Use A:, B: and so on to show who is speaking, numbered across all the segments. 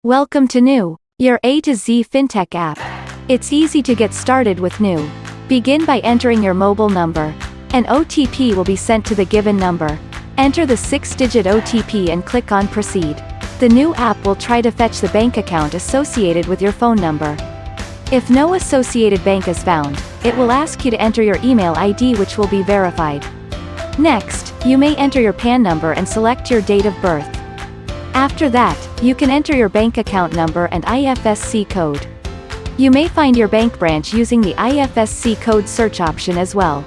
A: Welcome to Nuuu, your AtoZ Fintech app. It's easy to get started with Nuuu. Begin by entering your mobile number. An OTP will be sent to the given number. Enter the 6-digit OTP and click on Proceed. The Nuuu app will try to fetch the bank account associated with your phone number. If no associated bank is found, it will ask you to enter your email ID, which will be verified. Next, you may enter your PAN number and select your date of birth. After that, you can enter your bank account number and IFSC code. You may find your bank branch using the IFSC code search option as well.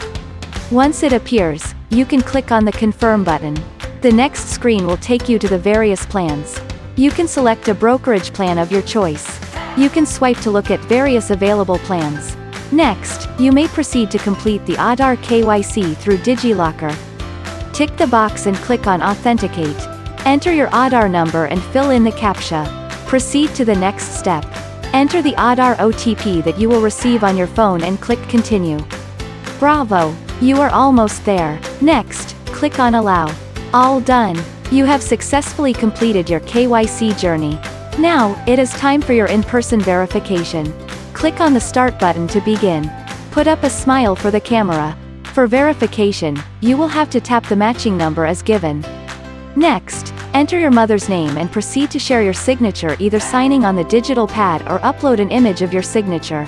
A: Once it appears, you can click on the Confirm button. The next screen will take you to the various plans. You can select a brokerage plan of your choice. You can swipe to look at various available plans. Next, you may proceed to complete the Aadhar KYC through DigiLocker. Tick the box and click on Authenticate. Enter your Aadhar number and fill in the CAPTCHA. Proceed to the next step. Enter the Aadhar OTP that you will receive on your phone and click Continue. Bravo! You are almost there. Next, click on Allow. All done. You have successfully completed your KYC journey. Now, it is time for your in-person verification. Click on the Start button to begin. Put up a smile for the camera. For verification, you will have to tap the matching number as given. Next, enter your mother's name and proceed to share your signature, either signing on the digital pad or upload an image of your signature.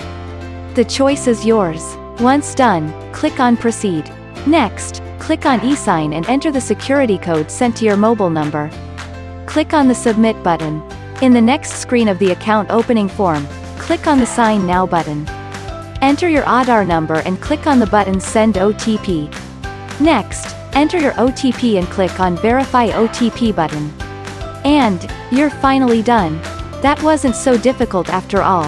A: The choice is yours. Once done, click on Proceed. Next, click on e-sign and enter the security code sent to your mobile number. Click on the Submit button. In the next screen of the account opening form, click on the Sign Now button. Enter your Aadhar number and click on the button Send OTP. Next, enter your OTP and click on Verify OTP button. And, you're finally done. That wasn't so difficult after all.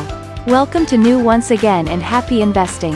A: Welcome to Nuuu once again and happy investing.